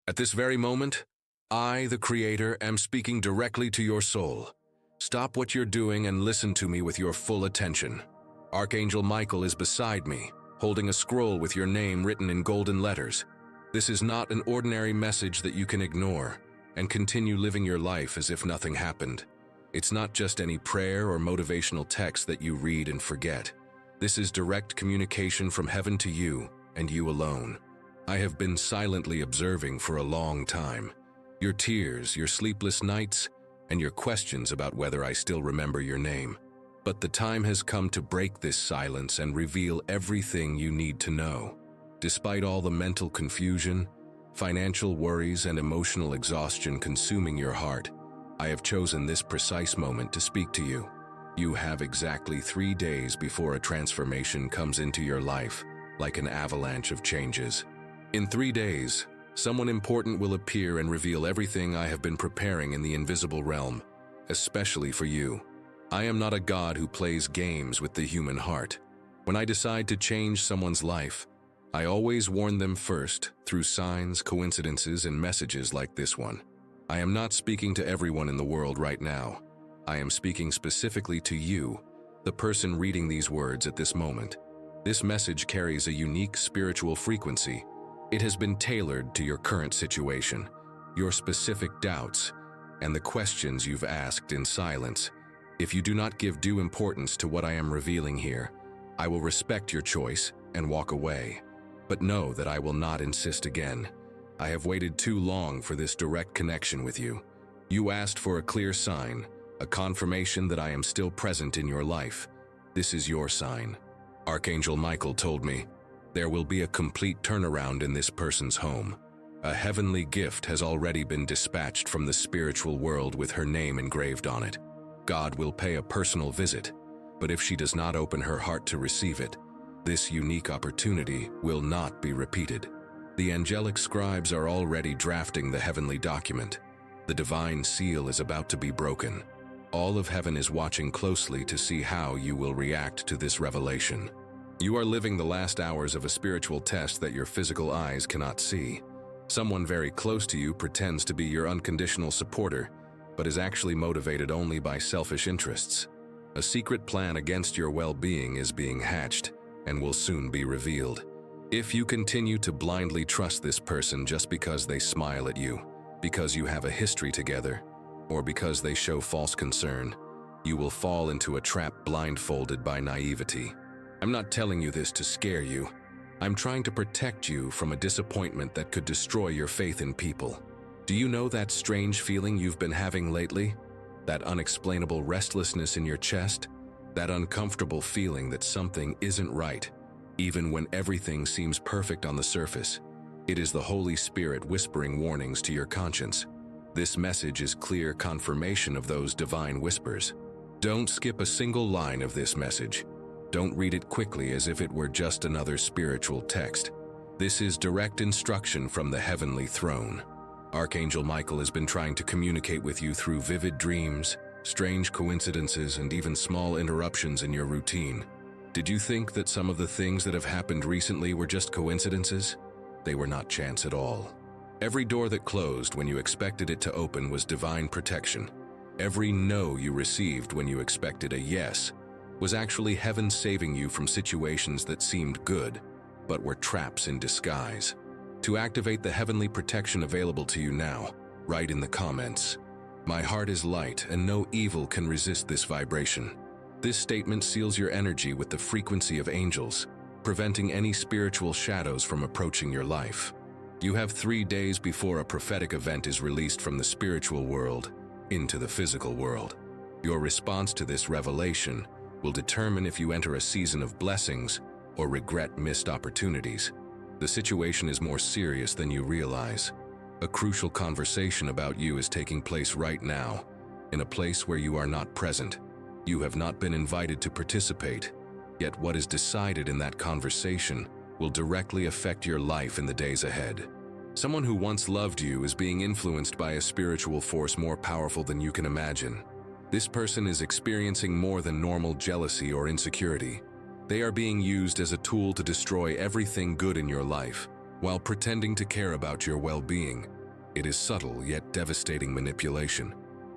At this very moment, I, the Creator, am speaking directly to your soul. Stop what you're doing and listen to me with your full attention. Archangel Michael is beside me, holding a scroll with your name written in golden letters. This is not an ordinary message that you can ignore and continue living your life as if nothing happened. It's not just any prayer or motivational text that you read and forget. This is direct communication from heaven to you, and you alone. I have been silently observing for a long time. Your tears, your sleepless nights, and your questions about whether I still remember your name. But the time has come to break this silence and reveal everything you need to know. Despite all the mental confusion, financial worries, and emotional exhaustion consuming your heart, I have chosen this precise moment to speak to you. You have exactly 3 days before a transformation comes into your life, like an avalanche of changes. In 3 days, someone important will appear and reveal everything I have been preparing in the invisible realm, especially for you. I am not a god who plays games with the human heart. When I decide to change someone's life, I always warn them first through signs, coincidences, and messages like this one. I am not speaking to everyone in the world right now. I am speaking specifically to you, the person reading these words at this moment. This message carries a unique spiritual frequency. It has been tailored to your current situation, your specific doubts, and the questions you've asked in silence. If you do not give due importance to what I am revealing here, I will respect your choice and walk away. But know that I will not insist again. I have waited too long for this direct connection with you. You asked for a clear sign, a confirmation that I am still present in your life. This is your sign. Archangel Michael told me, there will be a complete turnaround in this person's home. A heavenly gift has already been dispatched from the spiritual world with her name engraved on it. God will pay a personal visit, but if she does not open her heart to receive it, this unique opportunity will not be repeated. The angelic scribes are already drafting the heavenly document. The divine seal is about to be broken. All of heaven is watching closely to see how you will react to this revelation. You are living the last hours of a spiritual test that your physical eyes cannot see. Someone very close to you pretends to be your unconditional supporter, but is actually motivated only by selfish interests. A secret plan against your well-being is being hatched and will soon be revealed. If you continue to blindly trust this person just because they smile at you, because you have a history together, or because they show false concern, you will fall into a trap blindfolded by naivety. I'm not telling you this to scare you. I'm trying to protect you from a disappointment that could destroy your faith in people. Do you know that strange feeling you've been having lately? That unexplainable restlessness in your chest? That uncomfortable feeling that something isn't right, even when everything seems perfect on the surface? It is the Holy Spirit whispering warnings to your conscience. This message is clear confirmation of those divine whispers. Don't skip a single line of this message. Don't read it quickly as if it were just another spiritual text. This is direct instruction from the heavenly throne. Archangel Michael has been trying to communicate with you through vivid dreams, strange coincidences, and even small interruptions in your routine. Did you think that some of the things that have happened recently were just coincidences? They were not chance at all. Every door that closed when you expected it to open was divine protection. Every no you received when you expected a yes was actually heaven saving you from situations that seemed good, but were traps in disguise. To activate the heavenly protection available to you now, write in the comments, "My heart is light and no evil can resist this vibration." This statement seals your energy with the frequency of angels, preventing any spiritual shadows from approaching your life. You have 3 days before a prophetic event is released from the spiritual world into the physical world. Your response to this revelation will determine if you enter a season of blessings or regret missed opportunities. The situation is more serious than you realize. A crucial conversation about you is taking place right now, in a place where you are not present. You have not been invited to participate, yet what is decided in that conversation will directly affect your life in the days ahead. Someone who once loved you is being influenced by a spiritual force more powerful than you can imagine. This person is experiencing more than normal jealousy or insecurity. They are being used as a tool to destroy everything good in your life, while pretending to care about your well-being. It is subtle yet devastating manipulation.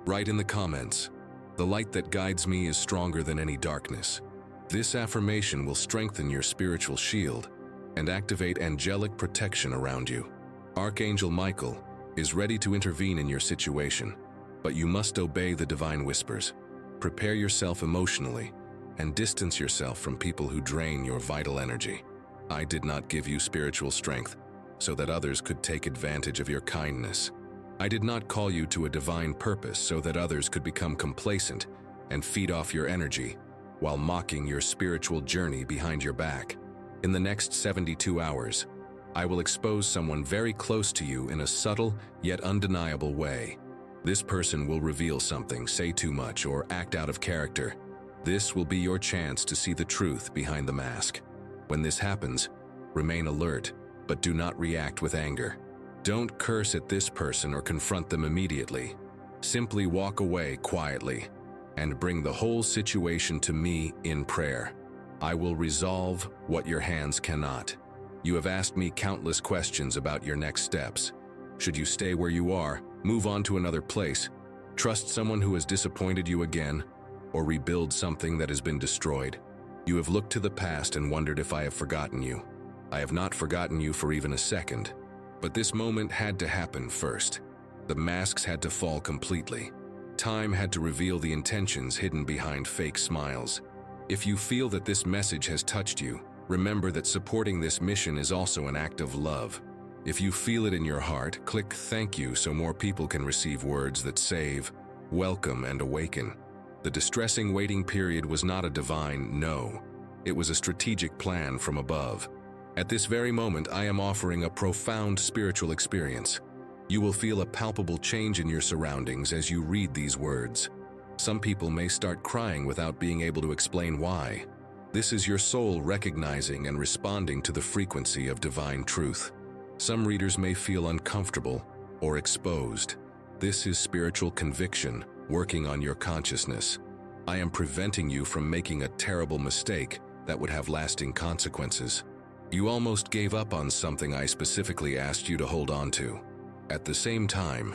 Write in the comments, "The light that guides me is stronger than any darkness." This affirmation will strengthen your spiritual shield and activate angelic protection around you. Archangel Michael is ready to intervene in your situation, but you must obey the divine whispers. Prepare yourself emotionally and distance yourself from people who drain your vital energy. I did not give you spiritual strength so that others could take advantage of your kindness. I did not call you to a divine purpose so that others could become complacent and feed off your energy while mocking your spiritual journey behind your back. In the next 72 hours, I will expose someone very close to you in a subtle yet undeniable way. This person will reveal something, say too much, or act out of character. This will be your chance to see the truth behind the mask. When this happens, remain alert, but do not react with anger. Don't curse at this person or confront them immediately. Simply walk away quietly and bring the whole situation to me in prayer. I will resolve what your hands cannot. You have asked me countless questions about your next steps. Should you stay where you are, move on to another place, trust someone who has disappointed you again, or rebuild something that has been destroyed? You have looked to the past and wondered if I have forgotten you. I have not forgotten you for even a second. But this moment had to happen first. The masks had to fall completely. Time had to reveal the intentions hidden behind fake smiles. If you feel that this message has touched you, remember that supporting this mission is also an act of love. If you feel it in your heart, click "Thank you" so more people can receive words that save, welcome, and awaken. The distressing waiting period was not a divine no. It was a strategic plan from above. At this very moment, I am offering a profound spiritual experience. You will feel a palpable change in your surroundings as you read these words. Some people may start crying without being able to explain why. This is your soul recognizing and responding to the frequency of divine truth. Some readers may feel uncomfortable or exposed. This is spiritual conviction working on your consciousness. I am preventing you from making a terrible mistake that would have lasting consequences. You almost gave up on something I specifically asked you to hold on to. At the same time,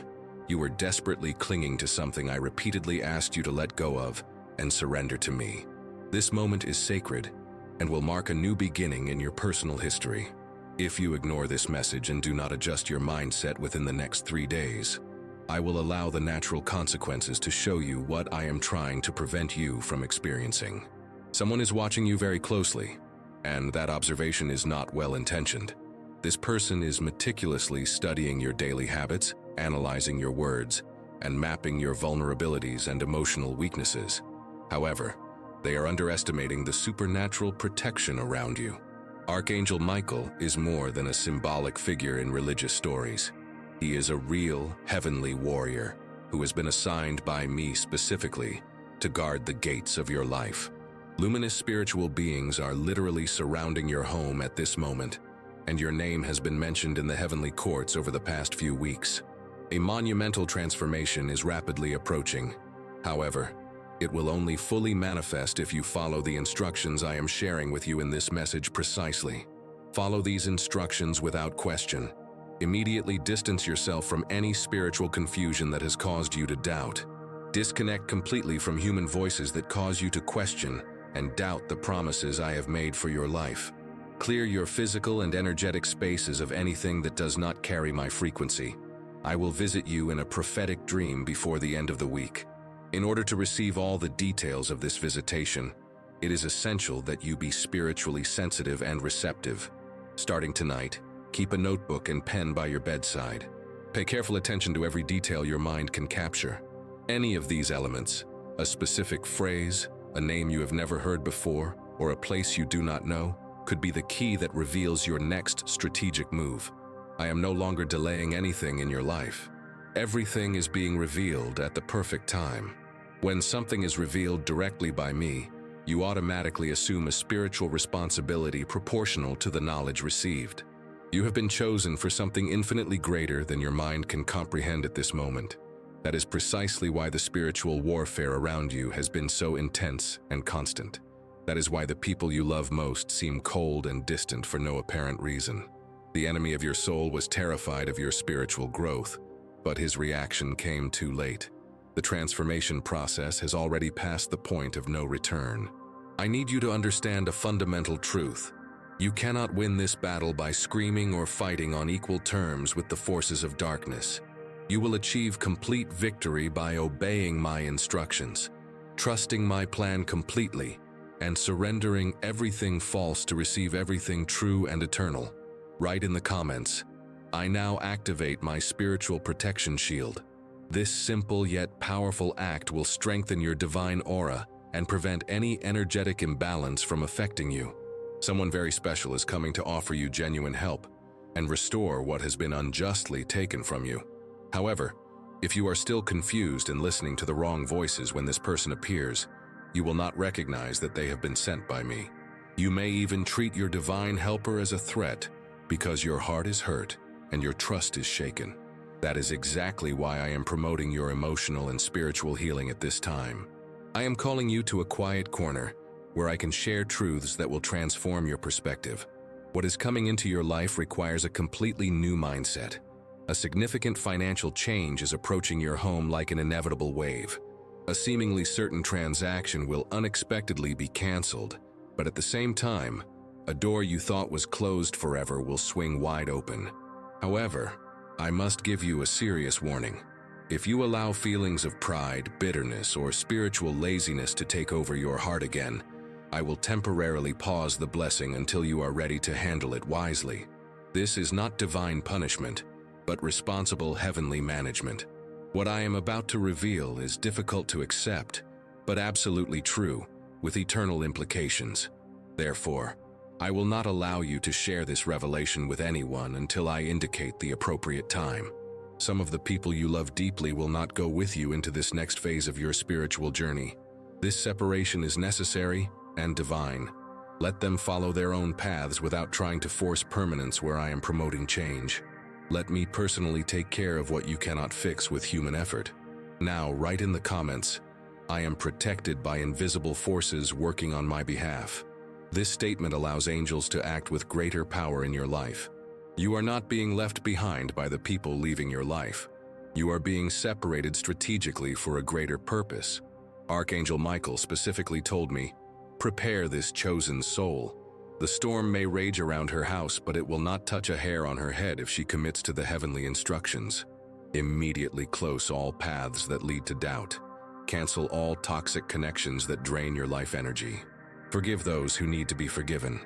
you were desperately clinging to something I repeatedly asked you to let go of and surrender to me. This moment is sacred and will mark a new beginning in your personal history. If you ignore this message and do not adjust your mindset within the next 3 days, I will allow the natural consequences to show you what I am trying to prevent you from experiencing. Someone is watching you very closely, and that observation is not well-intentioned. This person is meticulously studying your daily habits, analyzing your words, and mapping your vulnerabilities and emotional weaknesses. However, they are underestimating the supernatural protection around you. Archangel Michael is more than a symbolic figure in religious stories. He is a real heavenly warrior who has been assigned by me specifically to guard the gates of your life. Luminous spiritual beings are literally surrounding your home at this moment, and your name has been mentioned in the heavenly courts over the past few weeks. A monumental transformation is rapidly approaching. However, it will only fully manifest if you follow the instructions I am sharing with you in this message precisely. Follow these instructions without question. Immediately distance yourself from any spiritual confusion that has caused you to doubt. Disconnect completely from human voices that cause you to question and doubt the promises I have made for your life. Clear your physical and energetic spaces of anything that does not carry my frequency. I will visit you in a prophetic dream before the end of the week. In order to receive all the details of this visitation, it is essential that you be spiritually sensitive and receptive. Starting tonight, keep a notebook and pen by your bedside. Pay careful attention to every detail your mind can capture. Any of these elements, a specific phrase, a name you have never heard before, or a place you do not know, could be the key that reveals your next strategic move. I am no longer delaying anything in your life. Everything is being revealed at the perfect time. When something is revealed directly by me, you automatically assume a spiritual responsibility proportional to the knowledge received. You have been chosen for something infinitely greater than your mind can comprehend at this moment. That is precisely why the spiritual warfare around you has been so intense and constant. That is why the people you love most seem cold and distant for no apparent reason. The enemy of your soul was terrified of your spiritual growth, But his reaction came too late. The transformation process has already passed the point of no return. I need you to understand a fundamental truth. You cannot win this battle by screaming or fighting on equal terms with the forces of darkness. You will achieve complete victory by obeying my instructions, trusting my plan completely, and surrendering everything false to receive everything true and eternal. Write in the comments, I now activate my spiritual protection shield. This simple yet powerful act will strengthen your divine aura and prevent any energetic imbalance from affecting you. Someone very special is coming to offer you genuine help and restore what has been unjustly taken from you. However, if you are still confused and listening to the wrong voices when this person appears, you will not recognize that they have been sent by me. You may even treat your divine helper as a threat because your heart is hurt and your trust is shaken. That is exactly why I am promoting your emotional and spiritual healing at this time. I am calling you to a quiet corner where I can share truths that will transform your perspective. What is coming into your life requires a completely new mindset. A significant financial change is approaching your home like an inevitable wave. A seemingly certain transaction will unexpectedly be canceled, but at the same time, a door you thought was closed forever will swing wide open. However, I must give you a serious warning. If you allow feelings of pride, bitterness, or spiritual laziness to take over your heart again, I will temporarily pause the blessing until you are ready to handle it wisely. This is not divine punishment, but responsible heavenly management. What I am about to reveal is difficult to accept, but absolutely true, with eternal implications. Therefore, I will not allow you to share this revelation with anyone until I indicate the appropriate time. Some of the people you love deeply will not go with you into this next phase of your spiritual journey. This separation is necessary and divine. Let them follow their own paths without trying to force permanence where I am promoting change. Let me personally take care of what you cannot fix with human effort. Now, write in the comments, I am protected by invisible forces working on my behalf. This statement allows angels to act with greater power in your life. You are not being left behind by the people leaving your life. You are being separated strategically for a greater purpose. Archangel Michael specifically told me, prepare this chosen soul. The storm may rage around her house, but it will not touch a hair on her head if she commits to the heavenly instructions. Immediately close all paths that lead to doubt. Cancel all toxic connections that drain your life energy. Forgive those who need to be forgiven,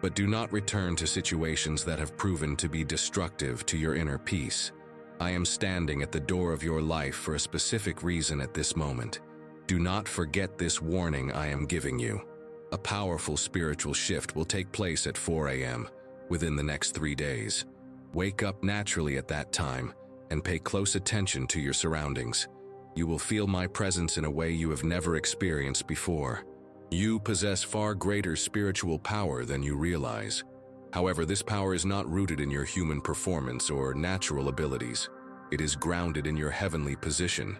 but do not return to situations that have proven to be destructive to your inner peace. I am standing at the door of your life for a specific reason at this moment. Do not forget this warning I am giving you. A powerful spiritual shift will take place at 4 a.m. within the next 3 days. Wake up naturally at that time and pay close attention to your surroundings. You will feel my presence in a way you have never experienced before. You possess far greater spiritual power than you realize. However, this power is not rooted in your human performance or natural abilities. It is grounded in your heavenly position.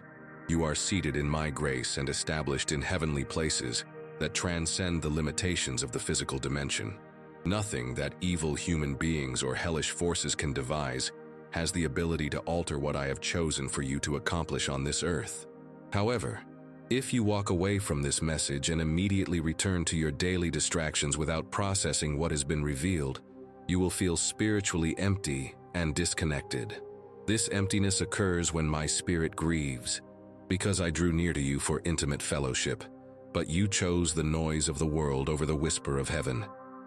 You are seated in my grace and established in heavenly places that transcend the limitations of the physical dimension. Nothing that evil human beings or hellish forces can devise has the ability to alter what I have chosen for you to accomplish on this earth. However, if you walk away from this message and immediately return to your daily distractions without processing what has been revealed, you will feel spiritually empty and disconnected. This emptiness occurs when my spirit grieves, because I drew near to you for intimate fellowship, but you chose the noise of the world over the whisper of heaven.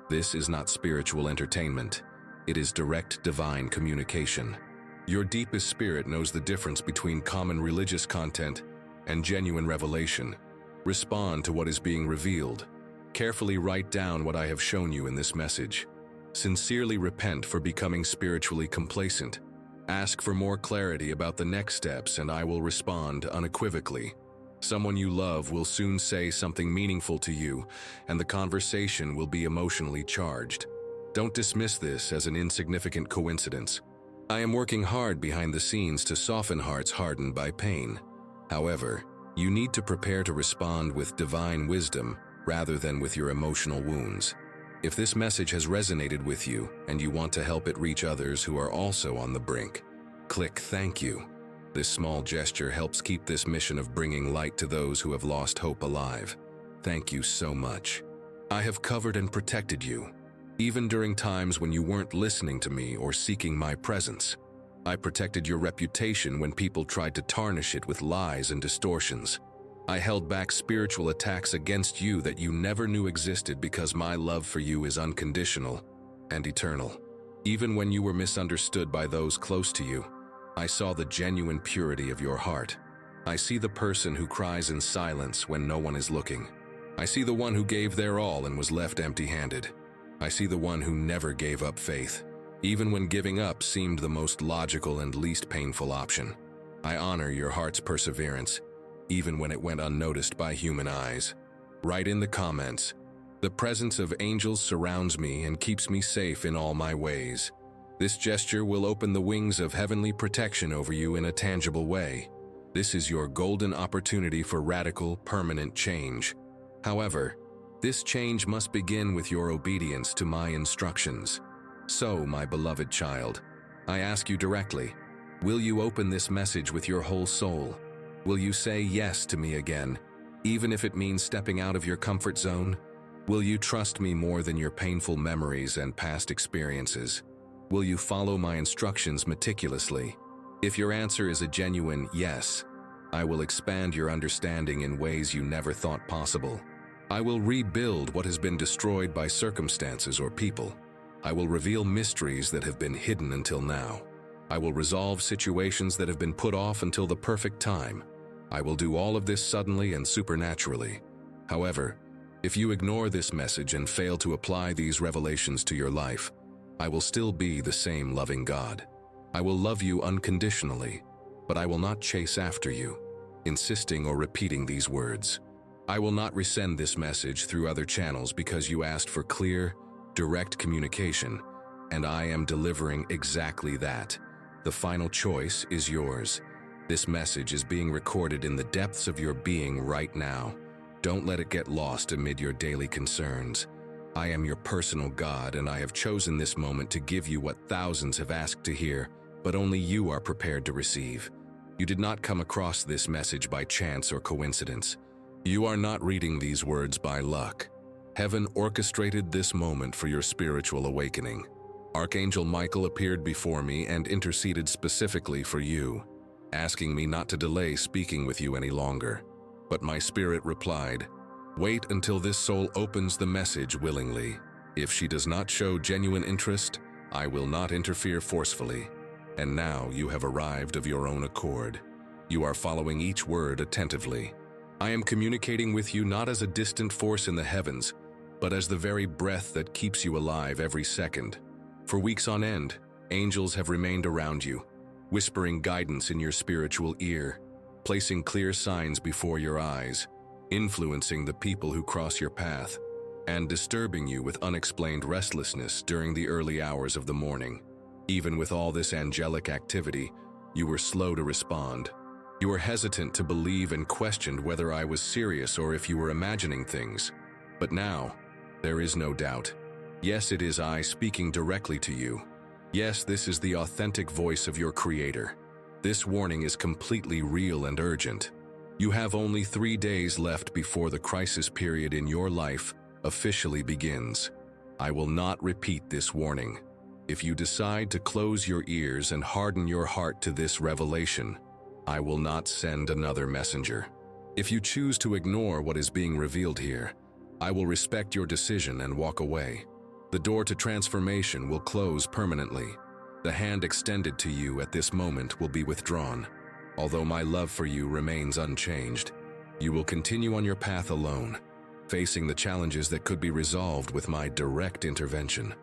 This is not spiritual entertainment. It is direct divine communication. Your deepest spirit knows the difference between common religious content and genuine revelation. Respond to what is being revealed. Carefully write down what I have shown you in this message. Sincerely repent for becoming spiritually complacent. Ask for more clarity about the next steps and I will respond unequivocally. Someone you love will soon say something meaningful to you, and the conversation will be emotionally charged. Don't dismiss this as an insignificant coincidence. I am working hard behind the scenes to soften hearts hardened by pain. However, you need to prepare to respond with divine wisdom rather than with your emotional wounds. If this message has resonated with you and you want to help it reach others who are also on the brink, click thank you. This small gesture helps keep this mission of bringing light to those who have lost hope alive. Thank you so much. I have covered and protected you, even during times when you weren't listening to me or seeking my presence. I protected your reputation when people tried to tarnish it with lies and distortions. I held back spiritual attacks against you that you never knew existed because my love for you is unconditional and eternal. Even when you were misunderstood by those close to you, I saw the genuine purity of your heart. I see the person who cries in silence when no one is looking. I see the one who gave their all and was left empty-handed. I see the one who never gave up faith, even when giving up seemed the most logical and least painful option. I honor your heart's perseverance, even when it went unnoticed by human eyes. Write in the comments, "The presence of angels surrounds me and keeps me safe in all my ways." This gesture will open the wings of heavenly protection over you in a tangible way. This is your golden opportunity for radical, permanent change. However, this change must begin with your obedience to my instructions. So, my beloved child, I ask you directly, will you open this message with your whole soul? Will you say yes to me again, even if it means stepping out of your comfort zone? Will you trust me more than your painful memories and past experiences? Will you follow my instructions meticulously? If your answer is a genuine yes, I will expand your understanding in ways you never thought possible. I will rebuild what has been destroyed by circumstances or people. I will reveal mysteries that have been hidden until now. I will resolve situations that have been put off until the perfect time. I will do all of this suddenly and supernaturally. However, if you ignore this message and fail to apply these revelations to your life, I will still be the same loving God. I will love you unconditionally, but I will not chase after you, insisting or repeating these words. I will not resend this message through other channels because you asked for clear, direct communication, and I am delivering exactly that. The final choice is yours. This message is being recorded in the depths of your being right now. Don't let it get lost amid your daily concerns. I am your personal God, and I have chosen this moment to give you what thousands have asked to hear, but only you are prepared to receive. You did not come across this message by chance or coincidence. You are not reading these words by luck. Heaven orchestrated this moment for your spiritual awakening. Archangel Michael appeared before me and interceded specifically for you, asking me not to delay speaking with you any longer. But my spirit replied, "Wait until this soul opens the message willingly. If she does not show genuine interest, I will not interfere forcefully." And now you have arrived of your own accord. You are following each word attentively. I am communicating with you not as a distant force in the heavens, but as the very breath that keeps you alive every second. For weeks on end, angels have remained around you, whispering guidance in your spiritual ear, placing clear signs before your eyes, influencing the people who cross your path, and disturbing you with unexplained restlessness during the early hours of the morning. Even with all this angelic activity, you were slow to respond. You were hesitant to believe and questioned whether I was serious or if you were imagining things. But now, there is no doubt. Yes, it is I speaking directly to you. Yes, this is the authentic voice of your Creator. This warning is completely real and urgent. You have only 3 days left before the crisis period in your life officially begins. I will not repeat this warning. If you decide to close your ears and harden your heart to this revelation, I will not send another messenger. If you choose to ignore what is being revealed here, I will respect your decision and walk away. The door to transformation will close permanently. The hand extended to you at this moment will be withdrawn. Although my love for you remains unchanged, you will continue on your path alone, facing the challenges that could be resolved with my direct intervention.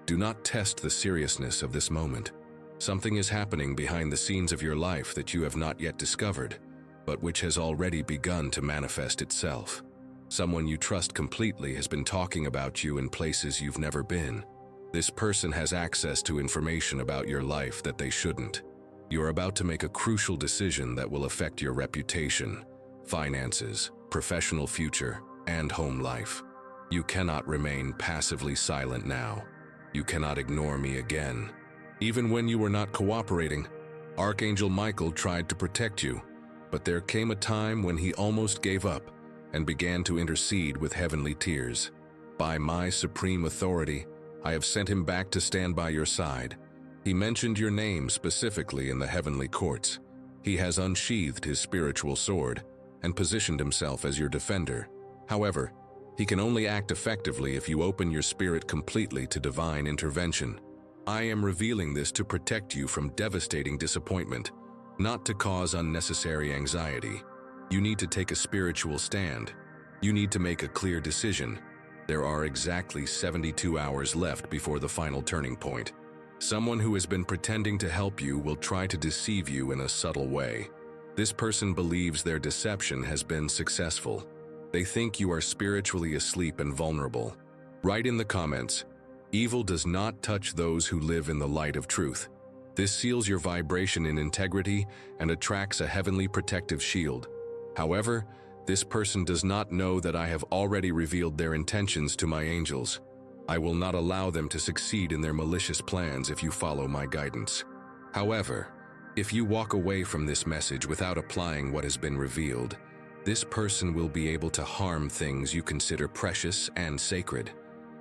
Do not test the seriousness of this moment. Something is happening behind the scenes of your life that you have not yet discovered, but which has already begun to manifest itself. Someone you trust completely has been talking about you in places you've never been. This person has access to information about your life that they shouldn't. You're about to make a crucial decision that will affect your reputation, finances, professional future, and home life. You cannot remain passively silent now. You cannot ignore me again. Even when you were not cooperating, Archangel Michael tried to protect you, but there came a time when he almost gave up and began to intercede with heavenly tears. By my supreme authority, I have sent him back to stand by your side. He mentioned your name specifically in the heavenly courts. He has unsheathed his spiritual sword and positioned himself as your defender. However, he can only act effectively if you open your spirit completely to divine intervention. I am revealing this to protect you from devastating disappointment, not to cause unnecessary anxiety. You need to take a spiritual stand. You need to make a clear decision. There are exactly 72 hours left before the final turning point. Someone who has been pretending to help you will try to deceive you in a subtle way. This person believes their deception has been successful. They think you are spiritually asleep and vulnerable. Write in the comments, "Evil does not touch those who live in the light of truth." This seals your vibration in integrity and attracts a heavenly protective shield. However, this person does not know that I have already revealed their intentions to my angels. I will not allow them to succeed in their malicious plans if you follow my guidance. However, if you walk away from this message without applying what has been revealed, this person will be able to harm things you consider precious and sacred.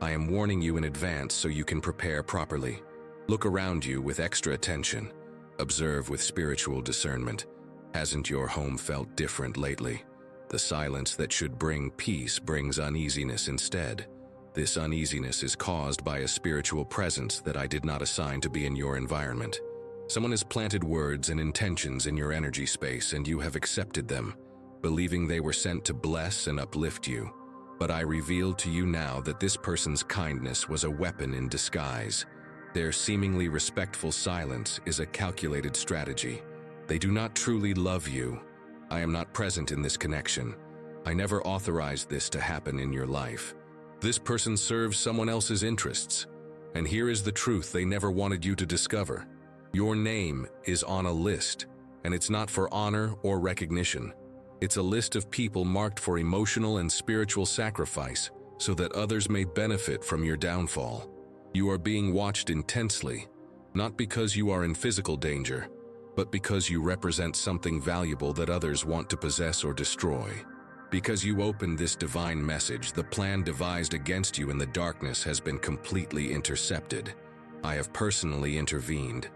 I am warning you in advance so you can prepare properly. Look around you with extra attention. Observe with spiritual discernment. Hasn't your home felt different lately? The silence that should bring peace brings uneasiness instead. This uneasiness is caused by a spiritual presence that I did not assign to be in your environment. Someone has planted words and intentions in your energy space and you have accepted them, believing they were sent to bless and uplift you. But I reveal to you now that this person's kindness was a weapon in disguise. Their seemingly respectful silence is a calculated strategy. They do not truly love you. I am not present in this connection. I never authorized this to happen in your life. This person serves someone else's interests. And here is the truth they never wanted you to discover. Your name is on a list, and it's not for honor or recognition. It's a list of people marked for emotional and spiritual sacrifice so that others may benefit from your downfall. You are being watched intensely, not because you are in physical danger, but because you represent something valuable that others want to possess or destroy. Because you opened this divine message, the plan devised against you in the darkness has been completely intercepted. I have personally intervened.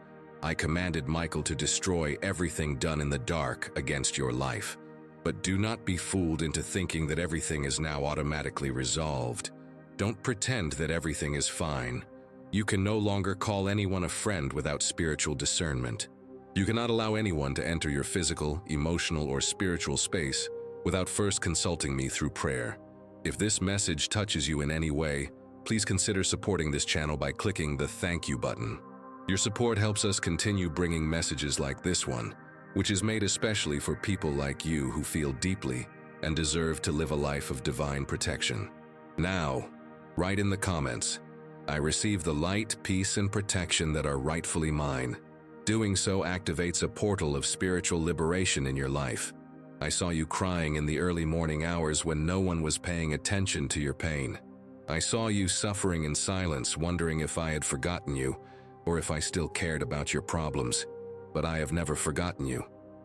I commanded Michael to destroy everything done in the dark against your life. But do not be fooled into thinking that everything is now automatically resolved. Don't pretend that everything is fine. You can no longer call anyone a friend without spiritual discernment. You cannot allow anyone to enter your physical, emotional, or spiritual space without first consulting me through prayer. If this message touches you in any way, please consider supporting this channel by clicking the thank you button. Your support helps us continue bringing messages like this one, which is made especially for people like you who feel deeply and deserve to live a life of divine protection. Now, write in the comments, "I receive the light, peace, and protection that are rightfully mine." Doing so activates a portal of spiritual liberation in your life. I saw you crying in the early morning hours when no one was paying attention to your pain. I saw you suffering in silence, wondering if I had forgotten you, or if I still cared about your problems. But I have never forgotten you,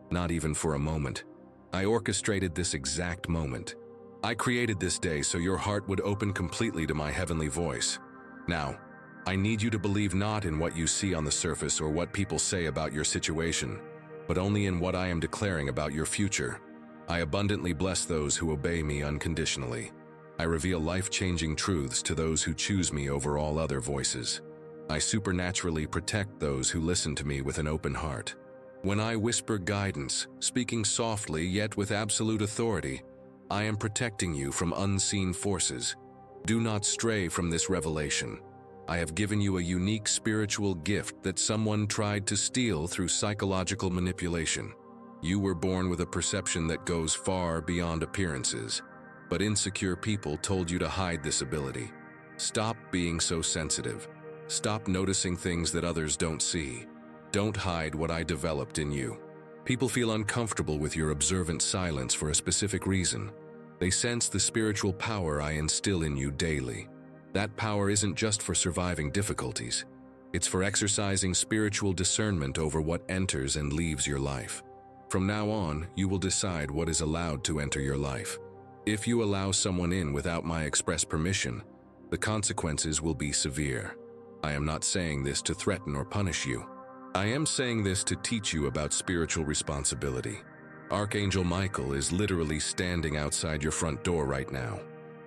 not even for a moment. I orchestrated this exact moment. I created this day so your heart would open completely to my heavenly voice. Now, I need you to believe not in what you see on the surface or what people say about your situation, but only in what I am declaring about your future. I abundantly bless those who obey me unconditionally. I reveal life-changing truths to those who choose me over all other voices. I supernaturally protect those who listen to me with an open heart. When I whisper guidance, speaking softly yet with absolute authority, I am protecting you from unseen forces. Do not stray from this revelation. I have given you a unique spiritual gift that someone tried to steal through psychological manipulation. You were born with a perception that goes far beyond appearances, but insecure people told you to hide this ability. Stop being so sensitive. Stop noticing things that others don't see. Don't hide what I developed in you. People feel uncomfortable with your observant silence for a specific reason. They sense the spiritual power I instill in you daily. That power isn't just for surviving difficulties. It's for exercising spiritual discernment over what enters and leaves your life. From now on, you will decide what is allowed to enter your life. If you allow someone in without my express permission, the consequences will be severe. I am not saying this to threaten or punish you. I am saying this to teach you about spiritual responsibility. Archangel Michael is literally standing outside your front door right now.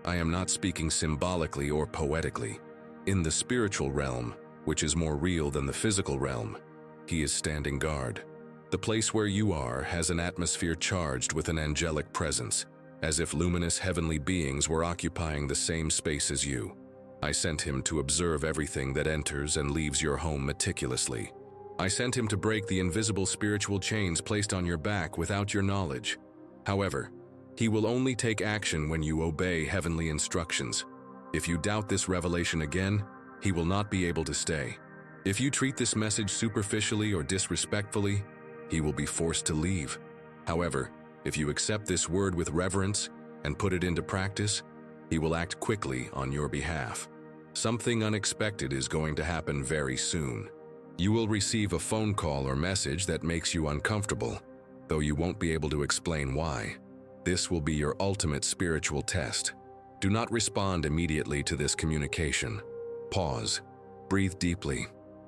I am not speaking symbolically or poetically. In the spiritual realm, which is more real than the physical realm, he is standing guard. The place where you are has an atmosphere charged with an angelic presence, as if luminous heavenly beings were occupying the same space as you. I sent him to observe everything that enters and leaves your home meticulously. I sent him to break the invisible spiritual chains placed on your back without your knowledge. However, he will only take action when you obey heavenly instructions. If you doubt this revelation again, he will not be able to stay. If you treat this message superficially or disrespectfully, he will be forced to leave. However, if you accept this word with reverence and put it into practice, he will act quickly on your behalf. Something unexpected is going to happen very soon. You will receive a phone call or message that makes you uncomfortable, though you won't be able to explain why. This will be your ultimate spiritual test. Do not respond immediately to this communication. Pause, breathe deeply,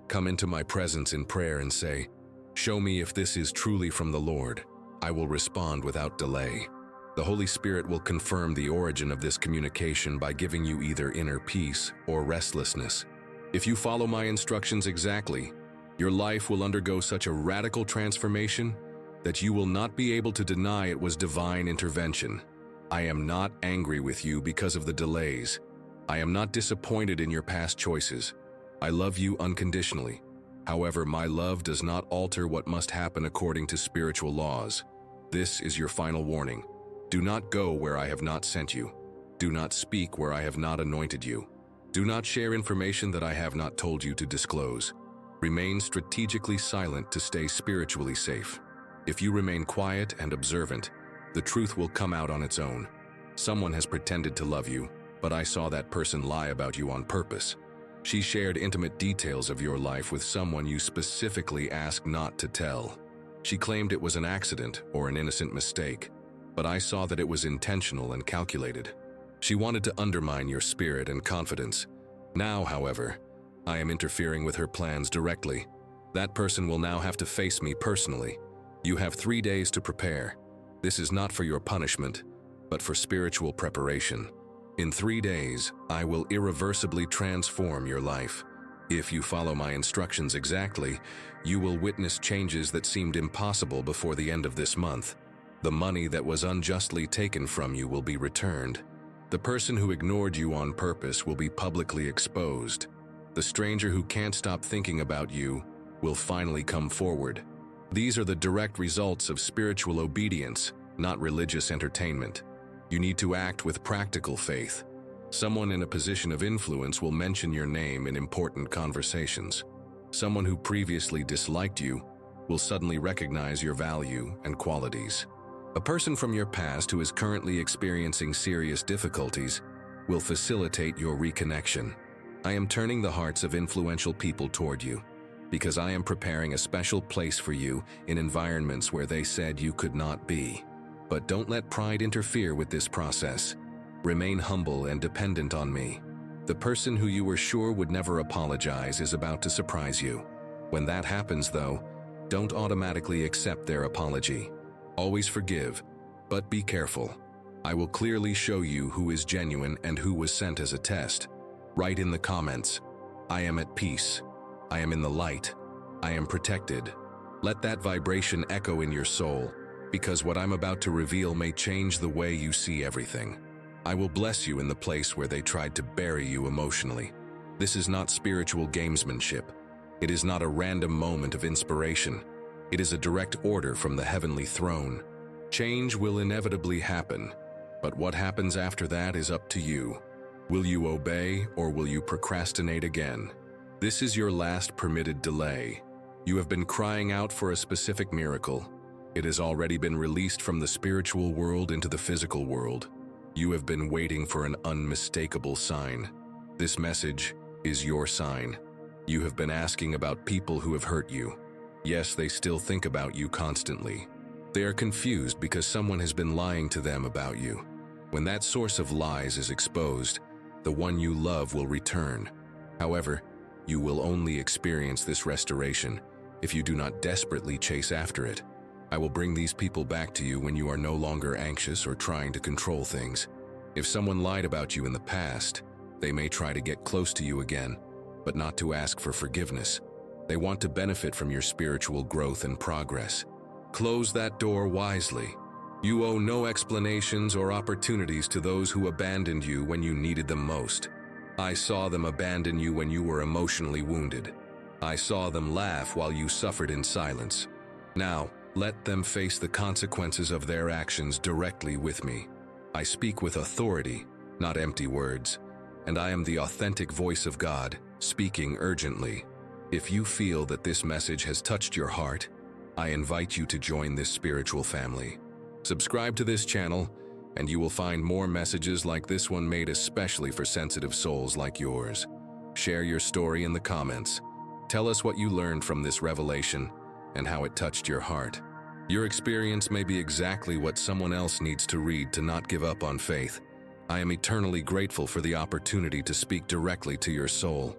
come into my presence in prayer and say, "Show me if this is truly from the Lord." I will respond without delay. The Holy Spirit will confirm the origin of this communication by giving you either inner peace or restlessness. If you follow my instructions exactly, your life will undergo such a radical transformation that you will not be able to deny it was divine intervention. I am not angry with you because of the delays. I am not disappointed in your past choices. I love you unconditionally. However, my love does not alter what must happen according to spiritual laws. This is your final warning. Do not go where I have not sent you. Do not speak where I have not anointed you. Do not share information that I have not told you to disclose. Remain strategically silent to stay spiritually safe. If you remain quiet and observant, the truth will come out on its own. Someone has pretended to love you, but I saw that person lie about you on purpose. She shared intimate details of your life with someone you specifically asked not to tell. She claimed it was an accident or an innocent mistake, but I saw that it was intentional and calculated. She wanted to undermine your spirit and confidence. Now, however, I am interfering with her plans directly. That person will now have to face me personally. You have 3 days to prepare. This is not for your punishment, but for spiritual preparation. In 3 days, I will irreversibly transform your life. If you follow my instructions exactly, you will witness changes that seemed impossible before the end of this month. The money that was unjustly taken from you will be returned. The person who ignored you on purpose will be publicly exposed. The stranger who can't stop thinking about you will finally come forward. These are the direct results of spiritual obedience, not religious entertainment. You need to act with practical faith. Someone in a position of influence will mention your name in important conversations. Someone who previously disliked you will suddenly recognize your value and qualities. A person from your past who is currently experiencing serious difficulties will facilitate your reconnection. I am turning the hearts of influential people toward you, because I am preparing a special place for you in environments where they said you could not be. But don't let pride interfere with this process. Remain humble and dependent on me. The person who you were sure would never apologize is about to surprise you. When that happens, though, don't automatically accept their apology. Always forgive, but be careful. I will clearly show you who is genuine and who was sent as a test. Write in the comments, "I am at peace. I am in the light. I am protected." Let that vibration echo in your soul, because what I'm about to reveal may change the way you see everything. I will bless you in the place where they tried to bury you emotionally. This is not spiritual gamesmanship. It is not a random moment of inspiration. It is a direct order from the heavenly throne. Change will inevitably happen, but what happens after that is up to you. Will you obey or will you procrastinate again? This is your last permitted delay. You have been crying out for a specific miracle. It has already been released from the spiritual world into the physical world. You have been waiting for an unmistakable sign. This message is your sign. You have been asking about people who have hurt you. Yes, they still think about you constantly. They are confused because someone has been lying to them about you. When that source of lies is exposed, the one you love will return. However, you will only experience this restoration if you do not desperately chase after it. I will bring these people back to you when you are no longer anxious or trying to control things. If someone lied about you in the past, they may try to get close to you again, but not to ask for forgiveness. They want to benefit from your spiritual growth and progress. Close that door wisely. You owe no explanations or opportunities to those who abandoned you when you needed them most. I saw them abandon you when you were emotionally wounded. I saw them laugh while you suffered in silence. Now, let them face the consequences of their actions directly with me. I speak with authority, not empty words, and I am the authentic voice of God, speaking urgently. If you feel that this message has touched your heart, I invite you to join this spiritual family. Subscribe to this channel, and you will find more messages like this one made especially for sensitive souls like yours. Share your story in the comments. Tell us what you learned from this revelation and how it touched your heart. Your experience may be exactly what someone else needs to read to not give up on faith. I am eternally grateful for the opportunity to speak directly to your soul.